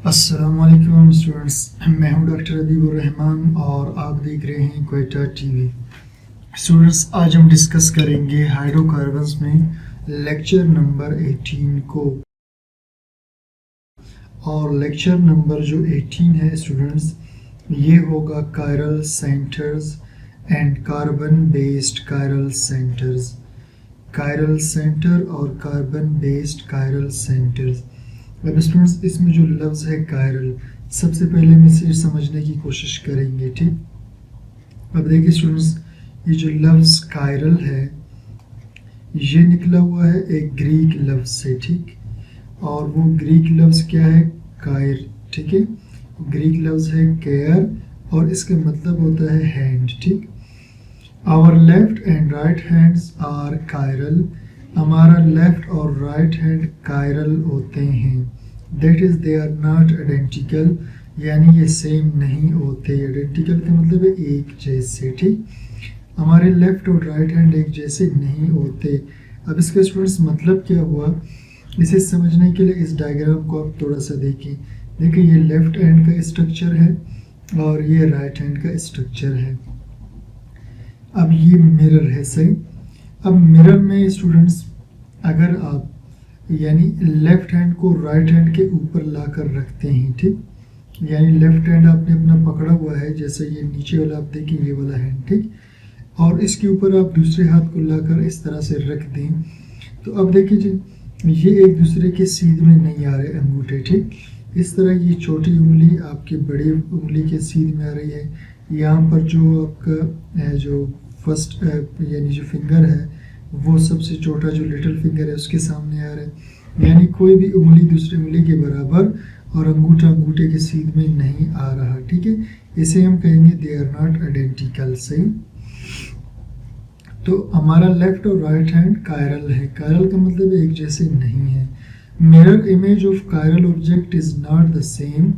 अस्सलामुअलैकुम स्टूडेंट्स, मैं हूं डॉक्टर अदीबुर रहमान और आप देख रहे हैं क्वेटा टीवी। स्टूडेंट्स, आज हम डिस्कस करेंगे हाइड्रोकार्बन्स में लेक्चर नंबर 18 को। और लेक्चर नंबर जो 18 है स्टूडेंट्स, ये होगा chiral centres and carbon based chiral centres. Chiral centre और कार्बन बेस्ड कायरल सेंटर्स। अब स्टूडेंट्स, इसमें जो लफ्ज़ है कायरल, सबसे पहले हम इसे समझने की कोशिश करेंगे। ठीक, अब देखिए स्टूडेंट्स, ये जो लफ्ज़ कायरल है ये निकला हुआ है एक ग्रीक लफ्ज़ से। ठीक, और वो ग्रीक लफ्ज़ क्या है? कायर। ठीक है, ग्रीक लफ्ज़ है केयर और इसका मतलब होता है हैंड। ठीक, our left and right hands are chiral. हमारा लेफ्ट और राइट हैंड कायरल होते हैं। That is they are not identical, यानी ये सेम नहीं होते। आइडेंटिकल का मतलब है एक जैसे। ठीक, हमारे लेफ्ट और राइट हैंड एक जैसे नहीं होते। अब इसका स्टूडेंट्स मतलब क्या हुआ, इसे समझने के लिए इस डायग्राम को आप थोड़ा सा देखें। देखिए, ये लेफ्ट हैंड का स्ट्रक्चर है और ये राइट हैंड का स्ट्रक्चर है। अब ये मिरर है, सही। अब मिरर में स्टूडेंट्स, अगर आप यानी लेफ्ट हैंड को राइट हैंड के ऊपर लाकर रखते हैं, ठीक, यानी लेफ्ट हैंड आपने अपना पकड़ा हुआ है, जैसे ये नीचे वाला आप देखें, ये वाला हैंड, ठीक, और इसके ऊपर आप दूसरे हाथ को लाकर इस तरह से रख दें, तो अब देखिए जी, ये एक दूसरे के सीध में नहीं आ रहे अंगूठे। ठीक, इस तरह ये छोटी उंगली आपकी बड़ी उंगली के सीध में आ रही है। यहाँ पर जो आपका जो फर्स्ट यानी जो फिंगर है वो सबसे छोटा जो लिटिल फिंगर है उसके सामने आ रहा है, यानी कोई भी उंगली दूसरी उंगली के बराबर और अंगूठा अंगूठे के सीध में नहीं आ रहा। ठीक है, इसे हम कहेंगे दे आर नॉट आइडेंटिकल। सही, तो हमारा लेफ्ट और राइट हैंड कायरल है। कायरल का मतलब एक जैसे नहीं है। Mirror image of chiral object is not the same.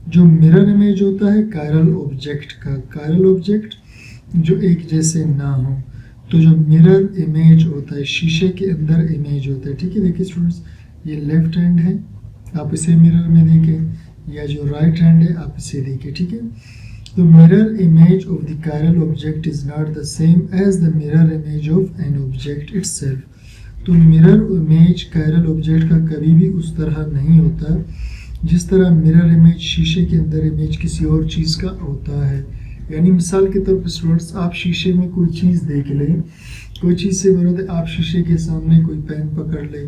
जो मिरर इमेज होता है कायरल ऑब्जेक्ट का, कायरल ऑब्जेक्ट जो एक जैसे ना हो, तो जो मिरर इमेज होता है, शीशे के अंदर इमेज होता है। ठीक है, देखिए स्टूडेंट्स, ये लेफ्ट हैंड है, आप इसे मिरर में देखें, या जो राइट हैंड है आप इसे देखें। ठीक है, तो mirror image of the chiral object is not the same as the mirror image of an object itself. तो मिरर इमेज कायरल ऑब्जेक्ट का कभी भी उस तरह नहीं होता जिस तरह मिरर इमेज शीशे के अंदर इमेज किसी और चीज़ का होता है। यानी मिसाल के तौर पर स्टूडेंट्स, आप शीशे में कोई चीज़ देख लें, कोई चीज़ से मुराद है आप शीशे के सामने कोई पेन पकड़ ले,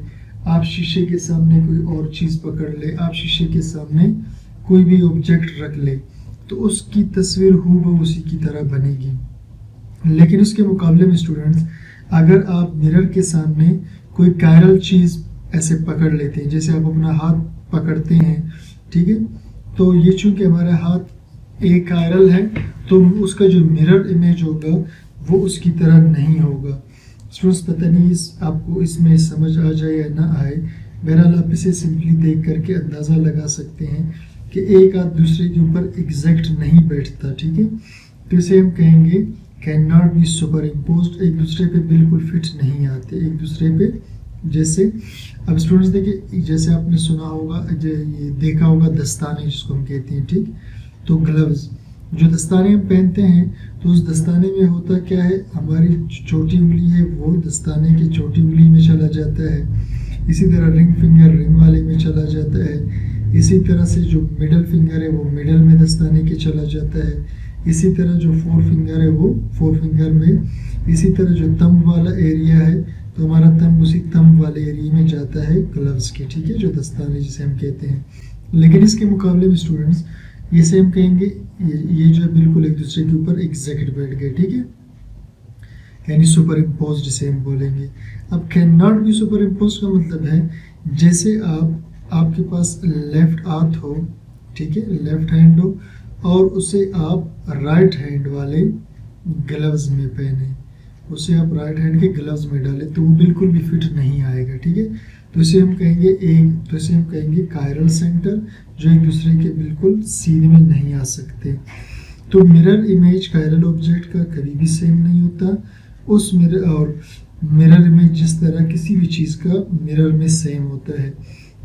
आप शीशे के सामने कोई और चीज़ पकड़ ले, आप शीशे के सामने कोई भी ऑब्जेक्ट रख ले, तो उसकी तस्वीर हूबहू उसी की तरह बनेगी। लेकिन उसके मुकाबले में स्टूडेंट्स, अगर आप मिरर के सामने कोई कायरल चीज़ ऐसे पकड़ लेते हैं, जैसे आप अपना हाथ पकड़ते हैं, ठीक है, तो ये चूँकि हमारा हाथ एक कायरल है, तो उसका जो मिरर इमेज होगा वो उसकी तरह नहीं होगा। स्टूडेंट्स, पता नहीं आपको इसमें समझ आ जाए या ना आए, बहरहाल आप इसे सिंपली देख करके अंदाज़ा लगा सकते हैं कि एक हाथ दूसरे के ऊपर एग्जैक्ट नहीं बैठता। ठीक है, तो इसे हम कहेंगे can not be super imposed, एक दूसरे पे बिल्कुल फिट नहीं आते एक दूसरे पे। जैसे अब स्टूडेंट्स देखिए, जैसे आपने सुना होगा, ये देखा होगा दस्ताने जिसको हम कहते हैं, ठीक, तो ग्लव्स, जो दस्ताने हम पहनते हैं, तो उस दस्ताने में होता क्या है, हमारी छोटी उंगली है वो दस्ताने की छोटी उंगली में चला जाता है, इसी तरह रिंग फिंगर रिंग वाले में चला जाता है, इसी तरह से जो मिडल फिंगर है वो मिडल में दस्ताने के चला जाता है, इसी तरह जो फोर फिंगर है वो फोर फिंगर में, इसी तरह जो थंब वाला एरिया है तो हमारा थंब उसी थंब वाले एरिया में जाता है ग्लव्स के। ठीक है, जो दस्ताने जिसे हम कहते हैं। लेकिन इसके मुकाबले में स्टूडेंट्स, इसे हम कहेंगे ये जो है बिल्कुल एक दूसरे के ऊपर एग्जैक्ट बैठ गए। ठीक है, यानी सुपर इम्पोज जिसे हम बोलेंगे। अब can not be super impose का मतलब है जैसे आपके पास लेफ्ट हाथ हो, ठीक है, लेफ्ट हैंड हो, और उसे आप राइट हैंड वाले ग्लव्स में पहने, उसे आप राइट हैंड के ग्लव्स में डालें, तो वो बिल्कुल भी फिट नहीं आएगा। ठीक है, तो इसे हम कहेंगे कायरल सेंटर, जो एक दूसरे के बिल्कुल सीधे में नहीं आ सकते। तो मिरर इमेज कायरल ऑब्जेक्ट का कभी भी सेम नहीं होता। उस मिरर इमेज जिस तरह किसी भी चीज़ का मिरर में सेम होता है,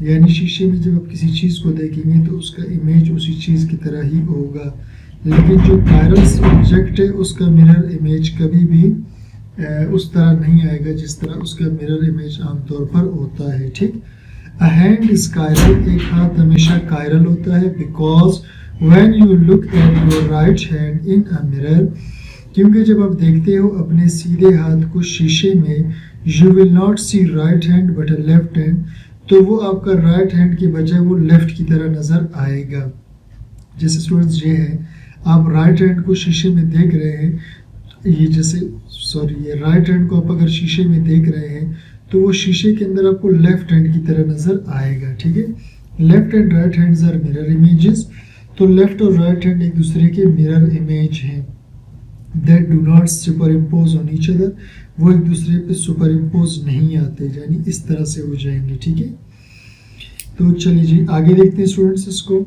यानी शीशे में जब आप किसी चीज़ को देखेंगे तो उसका इमेज उसी चीज़ की तरह ही होगा, लेकिन जो कायरल ऑब्जेक्ट है उसका मिरर इमेज कभी भी उस तरह नहीं आएगा जिस तरह उसका मिरर इमेज आमतौर पर होता है। ठीक, अ हैंड इज कायरल, एक हाथ हमेशा कायरल होता है, because when you look at your right hand in a mirror, क्योंकि जब आप देखते हो अपने सीधे हाथ को शीशे में, you will not see right hand but a left hand, तो वो आपका राइट हैंड की बजाय वो लेफ्ट की तरह नजर आएगा। जैसे स्टूडेंट्स ये है, आप राइट हैंड को शीशे में देख रहे हैं, ये जैसे ये राइट हैंड को आप अगर शीशे में देख रहे हैं तो वो शीशे के अंदर आपको लेफ्ट हैंड की तरह नजर आएगा। ठीक है, left and right hands are mirror images, तो लेफ्ट और राइट हैंड एक दूसरे के मिरर इमेज हैं। That do not superimpose on each other, वो एक दूसरे पे सुपर इम्पोज नहीं आते, यानी इस तरह से हो जाएंगे। ठीक है, तो चलिए जी आगे देखते हैं स्टूडेंट्स इसको।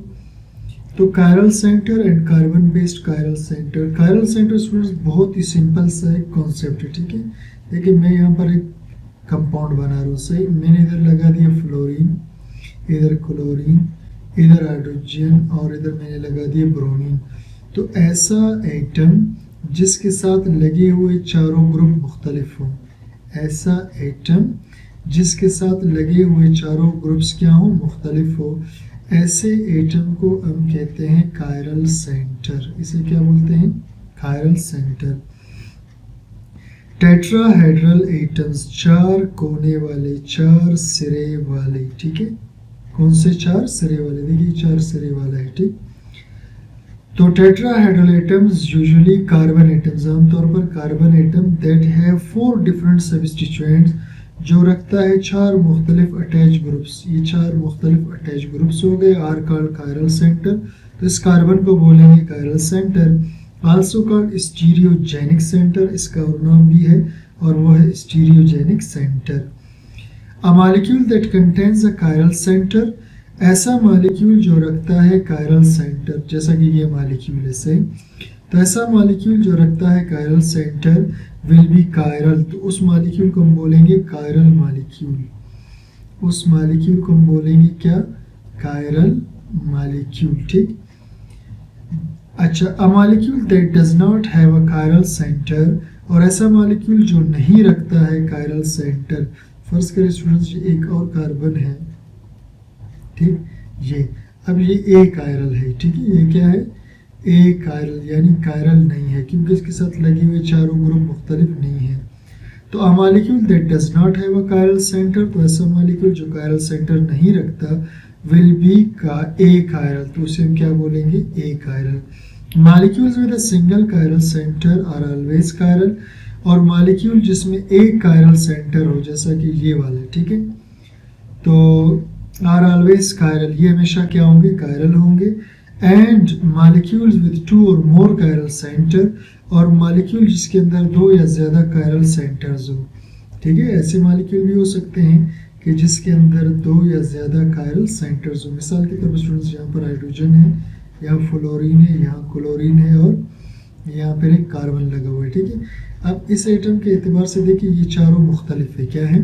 तो chiral centre and carbon based chiral centre. Chiral centre students बहुत ही सिंपल सा एक कॉन्सेप्ट है। ठीक है, देखिए मैं यहाँ पर एक कंपाउंड बना रहा हूँ, सही, मैंने इधर लगा दिया फ्लोरीन, इधर क्लोरीन, इधर हाइड्रोजन और इधर मैंने लगा दिया ब्रोमीन। तो ऐसा एटम जिसके साथ लगे हुए चारों ग्रुप मुख्तलिफ हों, ऐसा एटम जिसके साथ लगे हुए चारों ग्रुप्स क्या हो, मुख्तलिफ हो, ऐसे एटम को हम कहते हैं कायरल सेंटर। इसे क्या बोलते हैं, कायरल सेंटर। टेट्राहेड्रल एटम्स, चार कोने वाले, चार सिरे वाले। ठीक है, कौन से चार सिरे वाले, देखिए चार सिरे वाला है। ठीक, तो tetrahedral atoms usually carbon atoms, आमतौर पर carbon atom that have 4 different substituents, जो रखता है 4 मुख्तलिफ अटैच ग्रुप्स। ये 4 मुख्तलिफ अटैच ग्रुप्स हो गए, आर कॉल्ड कायरल सेंटर। तो इस कार्बन को बोलेंगे chiral centre. Also called stereogenic centre, इसका और नाम भी है और वो है stereogenic centre. A molecule that contains a chiral centre, ऐसा मॉलिक्यूल जो रखता है कायरल सेंटर, जैसा कि ये मॉलिक्यूल है सही, तो ऐसा मॉलिक्यूल जो रखता है chiral centre will be chiral, तो उस मॉलिक्यूल को हम बोलेंगे कायरल मॉलिक्यूल। उस मॉलिक्यूल को हम बोलेंगे क्या, कायरल मॉलिक्यूल। ठीक, अच्छा, a molecule that does not have a chiral centre, और ऐसा मॉलिक्यूल जो नहीं रखता है कायरल सेंटर। फर्ज करें स्टूडेंट्स ये एक और कार्बन है, ठीक, ये अब ये ए कायरल है। ठीक है, ये क्या है, ए कायरल, यानी कायरल नहीं है क्योंकि इसके साथ लगे हुए चारों ग्रुप मुख्तलिफ नहीं है। तो a molecule that does not have a chiral centre, तो ऐसा मॉलिक्यूल जो कायरल सेंटर नहीं रखता विल बी का ए कायरल, तो उसे हम क्या बोलेंगे, a chiral. Molecules with a single chiral centre are always chiral, और मॉलिक्यूल जिसमें एक कायरल सेंटर हो, जैसा कि ये वाला, ठीक है, तो आर ऑलवेज कायरल, ये हमेशा क्या होंगे, कायरल होंगे। एंड मॉलिक्यूल्स विद 2 और मोर कायरल सेंटर, और मॉलिक्यूल जिसके अंदर 2 या ज़्यादा कायरल सेंटर्स हो। ठीक है, ऐसे मॉलिक्यूल भी हो सकते हैं कि जिसके अंदर 2 या ज़्यादा कायरल सेंटर्स हो। मिसाल के तौर पर स्टूडेंट्स यहाँ पर हाइड्रोजन है, यहाँ फ्लोरीन है, यहाँ क्लोरीन है और यहाँ पर एक कार्बन लगा हुआ है। ठीक है, अब इस एटम के एतबार से देखिए ये चारों मुख्तलिफ है, क्या है,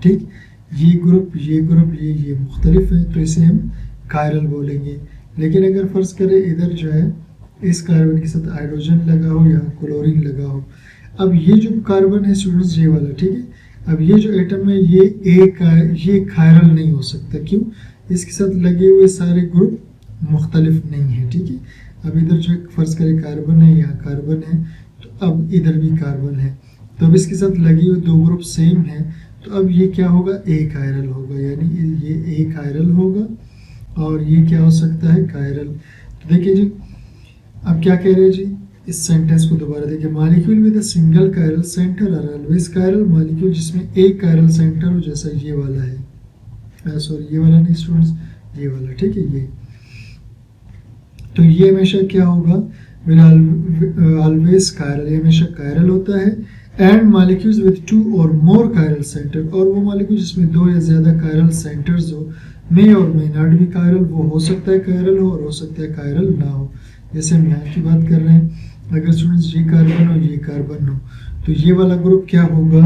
ठीक, ये ग्रुप, ये ग्रुप, ये मुख्तलिफ है, तो इसे हम कायरल बोलेंगे। लेकिन अगर फर्ज करें इधर जो है इस कार्बन के साथ हाइड्रोजन लगा हो या क्लोरीन लगा हो, अब ये जो कार्बन है स्टूडेंट्स ये वाला, ठीक है, अब ये जो एटम है ये कायरल नहीं हो सकता, क्यों, इसके साथ लगे हुए सारे ग्रुप मुख्तलिफ नहीं है। ठीक है, अब इधर जो फर्ज करें कार्बन है, यहाँ कार्बन है, तो अब इधर भी कार्बन है, तो अब इसके साथ लगे हुए 2 ग्रुप सेम है, तो अब ये क्या होगा, ए कायरल होगा, यानी ये ए कायरल होगा और ये क्या हो सकता है, कायरल। तो देखिए जी अब क्या कह रहे हैं जी, इस सेंटेंस को दोबारा देखिए, molecule with a single chiral centre are always chiral, molecule जिसमें एक कायरल सेंटर हो, जैसा ये वाला है, सॉरी ये वाला नहीं स्टूडेंट्स, ये वाला, ठीक है, ये, तो ये हमेशा क्या होगा, विल ऑलवेज कायरल, ये हमेशा कायरल होता है। एंड मॉलिक्यूल्स विद 2 और मोर कायरल सेंटर, और वो मॉलिक्यूल जिसमें 2 या ज़्यादा कायरल सेंटर्स हो, मे और मे नॉट भी कायरल, वो हो सकता है कायरल हो और हो सकता है कायरल ना हो। जैसे हम यहाँ की बात कर रहे हैं, अगर स्टूडेंट्स ये कार्बन हो, ये कार्बन हो, तो ये वाला ग्रुप क्या होगा,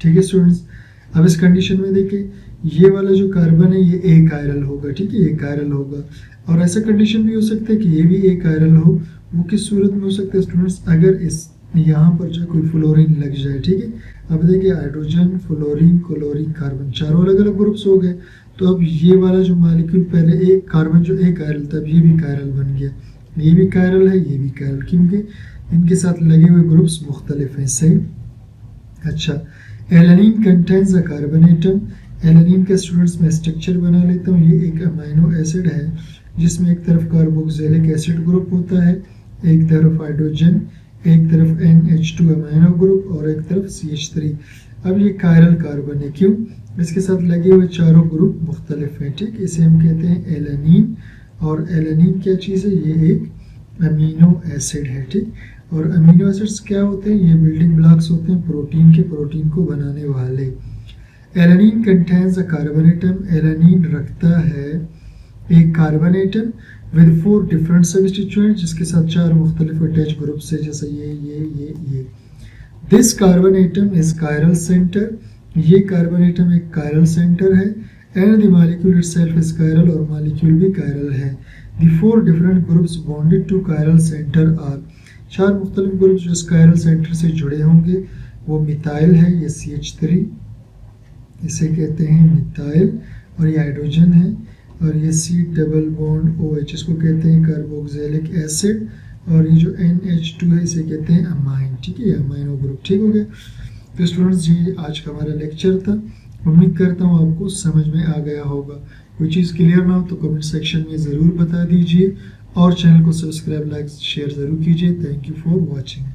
ठीक है स्टूडेंट्स। अब इस कंडीशन में देखिए ये वाला जो कार्बन है ये ए कायरल होगा, ठीक है, ये कायरल होगा। और ऐसा कंडीशन भी हो सकता है कि ये भी ए कायरल हो। वो किस सूरत में हो सकता है स्टूडेंट्स, अगर इस यहाँ पर जो कोई फ्लोरीन लग जाए, ठीक है। अब देखिए हाइड्रोजन, फ्लोरीन, क्लोरीन, कार्बन, चारों अलग अलग ग्रुप्स हो गए। तो अब ये वाला जो मॉलिक्यूल पहले एक कार्बन जो एक कायरल था, अब ये भी कायरल बन गया, ये भी कायरल है, ये भी कायरल, क्योंकि इनके साथ लगे हुए ग्रुप्स मुख्तलिफ हैं। सही। अच्छा, alanine contains a carbon atom. Alanine का स्टूडेंट्स में स्ट्रक्चर बना लेता हूँ। ये एक अमाइनो एसिड है जिसमें एक तरफ कार्बोक्सिलिक एसिड ग्रुप होता है, एक तरफ हाइड्रोजन, एक तरफ NH2 अमाइनो ग्रुप और एक तरफ CH3। अब ये कायरल कार्बन है, क्यों? इसके साथ लगे हुए चारों ग्रुप मुख्तलिफ हैं, ठीक। इसे हम कहते हैं एलेनिन। और एलेनिन क्या चीज़ है, ये एक अमीनो एसिड है, ठीक। और अमीनो एसिड्स क्या होते हैं, ये बिल्डिंग ब्लॉक्स होते हैं प्रोटीन के, प्रोटीन को बनाने वाले। Alanine contains a carbon atom. Alanine रखता है एक carbon atom with 4 different substituent, जिसके साथ 4 मुख्तलिफ अटैच ग्रुप्स है, जैसे ये। This carbon atom is chiral centre. ये कार्बन एटम एक कायरल सेंटर है। And the molecule itself is chiral, और मॉलिक्यूल भी कायरल है। The 4 different groups bonded to chiral centre are. 4 मुख्तलिफ ग्रुप्स जो इस कायरल सेंटर से जुड़े होंगे वो मिथाइल है, ये CH3 इसे कहते हैं मिथाइल, और ये हाइड्रोजन है, और ये C डबल बॉन्ड OH इसको कहते हैं कार्बोक्सिलिक एसिड, और ये जो NH2 है इसे कहते हैं अमाइन, ठीक है, अमाइनो ग्रुप। ठीक हो गया। तो स्टूडेंट्स ये आज का हमारा लेक्चर था। उम्मीद करता हूँ आपको समझ में आ गया होगा। कोई चीज़ क्लियर ना हो तो कमेंट सेक्शन में ज़रूर बता दीजिए, और चैनल को सब्सक्राइब, लाइक, शेयर ज़रूर कीजिए। Thank you for watching.